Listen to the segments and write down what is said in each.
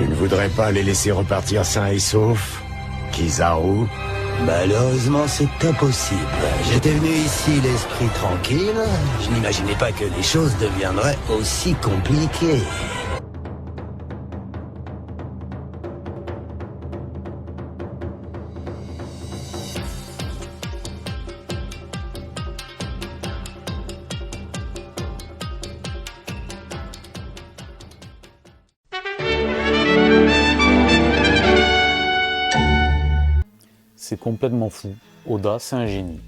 Tu ne voudrais pas les laisser repartir sains et saufs, Kizaru? Malheureusement, c'est impossible. J'étais venu ici l'esprit tranquille. Je n'imaginais pas que les choses deviendraient aussi compliquées. C'est complètement fou. Oda, c'est un génie.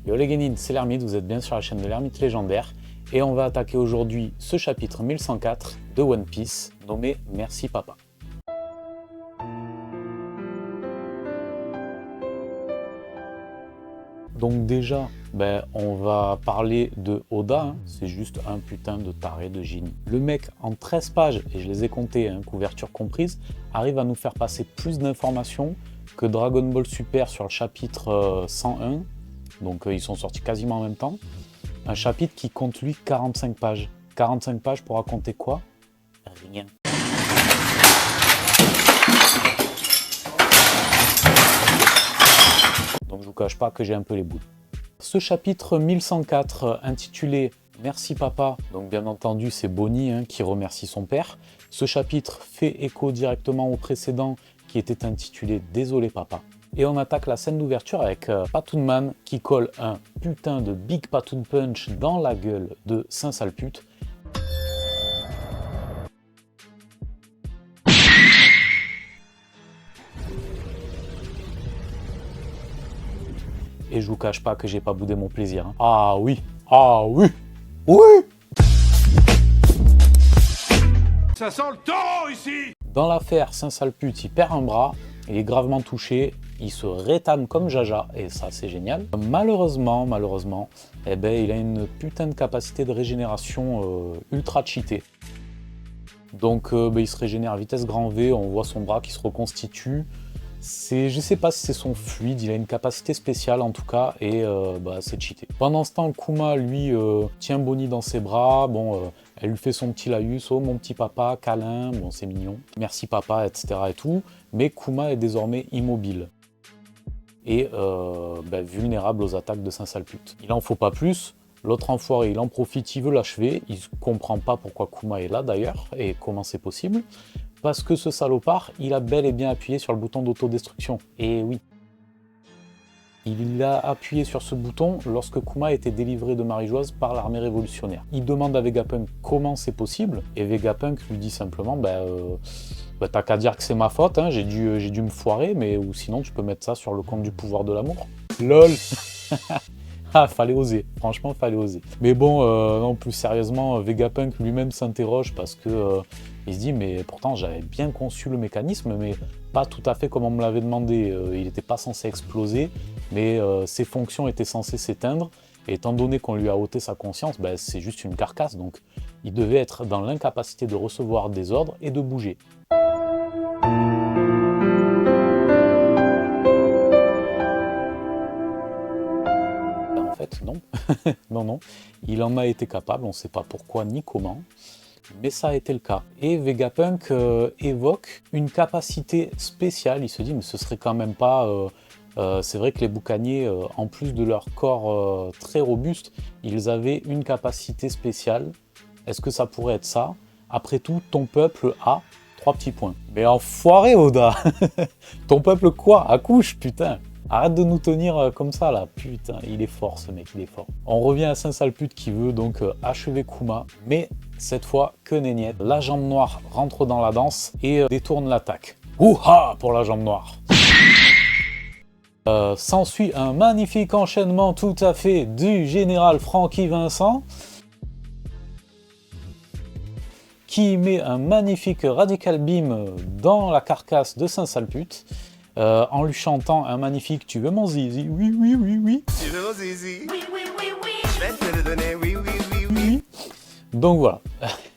Yo les Genin, c'est l'Ermite, vous êtes bien sur la chaîne de l'Ermite légendaire. Et on va attaquer aujourd'hui ce chapitre 1104 de One Piece, nommé Merci Papa. Donc déjà, on va parler de Oda, hein. C'est juste un putain de taré de génie. Le mec, en 13 pages, et je les ai comptées, hein, couverture comprise, arrive à nous faire passer plus d'informations que Dragon Ball Super sur le chapitre 101, donc ils sont sortis quasiment en même temps. Un chapitre qui compte lui 45 pages. 45 pages pour raconter quoi? Rien. Donc je vous cache pas que j'ai un peu les boules. Ce chapitre 1104 intitulé Merci Papa, donc bien entendu c'est Bonnie hein, qui remercie son père. Ce chapitre fait écho directement au précédent qui était intitulé Désolé Papa. Et on attaque la scène d'ouverture avec Patoon Man qui colle un putain de Big Patoon Punch dans la gueule de Saint-Salpute. Et je vous cache pas que j'ai pas boudé mon plaisir. Hein. Ah oui, oui. Ça sent le taureau ici! Dans l'affaire, Saint-Salpute, il perd un bras, il est gravement touché, il se rétame comme Jaja, et ça c'est génial. Malheureusement, il a une putain de capacité de régénération ultra cheatée. Donc il se régénère à vitesse grand V, on voit son bras qui se reconstitue. Je sais pas si c'est son fluide, il a une capacité spéciale en tout cas, et c'est cheaté. Pendant ce temps, Kuma, lui, tient Bonnie dans ses bras, elle lui fait son petit laïus, oh mon petit papa, câlin, bon c'est mignon, merci papa, etc. et tout, mais Kuma est désormais immobile et vulnérable aux attaques de Saint-Salpute. Il en faut pas plus, l'autre enfoiré, il en profite, il veut l'achever, il comprend pas pourquoi Kuma est là d'ailleurs, et comment c'est possible. Parce que ce salopard, il a bel et bien appuyé sur le bouton d'autodestruction. Et oui. Il a appuyé sur ce bouton lorsque Kuma a été délivré de Marie-Joise par l'armée révolutionnaire. Il demande à Vegapunk comment c'est possible, et Vegapunk lui dit simplement t'as qu'à dire que c'est ma faute, hein, j'ai dû me foirer, ou sinon tu peux mettre ça sur le compte du pouvoir de l'amour. LOL. Ah, fallait oser, franchement, fallait oser. Mais bon, non, plus sérieusement, Vegapunk lui-même s'interroge parce que il se dit, mais pourtant j'avais bien conçu le mécanisme, mais pas tout à fait comme on me l'avait demandé. Il n'était pas censé exploser, mais ses fonctions étaient censées s'éteindre. Et étant donné qu'on lui a ôté sa conscience, c'est juste une carcasse, donc il devait être dans l'incapacité de recevoir des ordres et de bouger. Non, non, il en a été capable, on ne sait pas pourquoi ni comment, mais ça a été le cas. Et Vegapunk évoque une capacité spéciale, il se dit mais ce serait quand même pas... c'est vrai que les boucaniers, en plus de leur corps très robuste, ils avaient une capacité spéciale. Est-ce que ça pourrait être ça? Après tout, ton peuple a 3 petits points. Mais enfoiré Oda. Ton peuple quoi? Accouche, putain. Arrête de nous tenir comme ça là, putain, il est fort ce mec, il est fort. On revient à Saint-Salpute qui veut donc achever Kuma, mais cette fois que nenniette. La jambe noire rentre dans la danse et détourne l'attaque. Ouha pour la jambe noire. S'ensuit un magnifique enchaînement tout à fait du général Franky Vincent, qui met un magnifique Radical Beam dans la carcasse de Saint-Salpute. En lui chantant un magnifique « Tu veux mon zizi? Oui, oui, oui, oui. » Tu veux mon zizi? Oui, oui, oui, oui. Je vais te le donner, oui, oui, oui, oui. Donc voilà,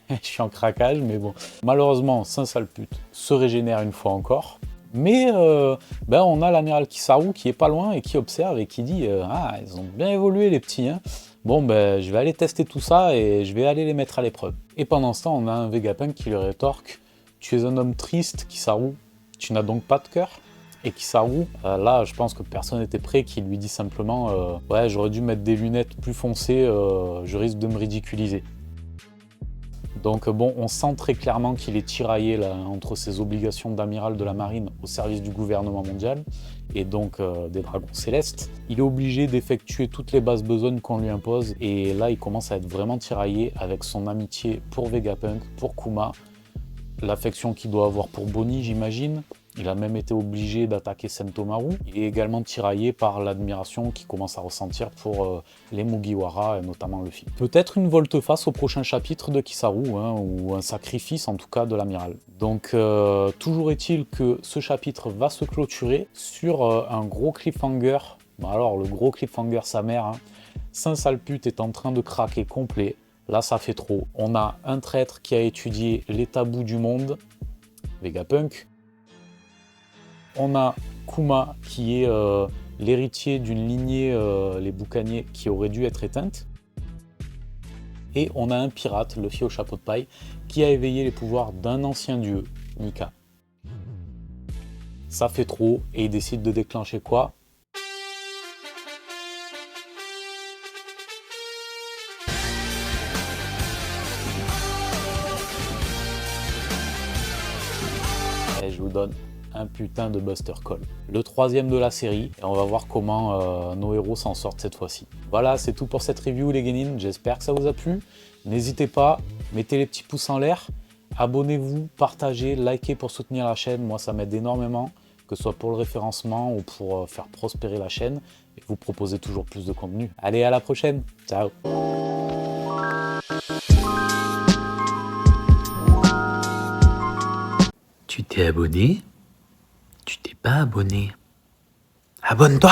je suis en craquage, mais bon. Malheureusement, Saint-Salpute se régénère une fois encore. Mais on a l'amiral Kizaru qui est pas loin et qui observe et qui dit « Ah, ils ont bien évolué les petits, hein. Bon, je vais aller tester tout ça et je vais aller les mettre à l'épreuve. » Et pendant ce temps, on a un Vegapunk qui lui rétorque « Tu es un homme triste, Kizaru. Tu n'as donc pas de cœur? Et Kizaru, là, je pense que personne n'était prêt, qu'il lui dit simplement ouais, j'aurais dû mettre des lunettes plus foncées, je risque de me ridiculiser. Donc bon, on sent très clairement qu'il est tiraillé là, entre ses obligations d'amiral de la marine au service du gouvernement mondial et donc des dragons célestes. Il est obligé d'effectuer toutes les basses besognes qu'on lui impose et là il commence à être vraiment tiraillé avec son amitié pour Vegapunk, pour Kuma, l'affection qu'il doit avoir pour Bonnie, j'imagine. Il a même été obligé d'attaquer Sentomaru. Il est également tiraillé par l'admiration qu'il commence à ressentir pour les Mugiwara, et notamment Luffy. Peut-être une volte-face au prochain chapitre de Kizaru, hein, ou un sacrifice en tout cas de l'amiral. Donc toujours est-il que ce chapitre va se clôturer sur un gros cliffhanger. Bon, alors le gros cliffhanger sa mère, hein. Saint-Salpute est en train de craquer complet. Là ça fait trop. On a un traître qui a étudié les tabous du monde, Vegapunk. On a Kuma qui est l'héritier d'une lignée, les boucaniers, qui aurait dû être éteinte. Et on a un pirate, Luffy au chapeau de paille, qui a éveillé les pouvoirs d'un ancien dieu, Nika. Ça fait trop, et il décide de déclencher quoi? Et je vous donne un putain de Buster Call. Le troisième de la série, et on va voir comment nos héros s'en sortent cette fois-ci. Voilà, c'est tout pour cette review les Genin, j'espère que ça vous a plu. N'hésitez pas, mettez les petits pouces en l'air, abonnez-vous, partagez, likez pour soutenir la chaîne, moi ça m'aide énormément, que ce soit pour le référencement ou pour faire prospérer la chaîne, et vous proposer toujours plus de contenu. Allez, à la prochaine, ciao. Tu t'es abonné? Tu t'es pas abonné? Abonne-toi!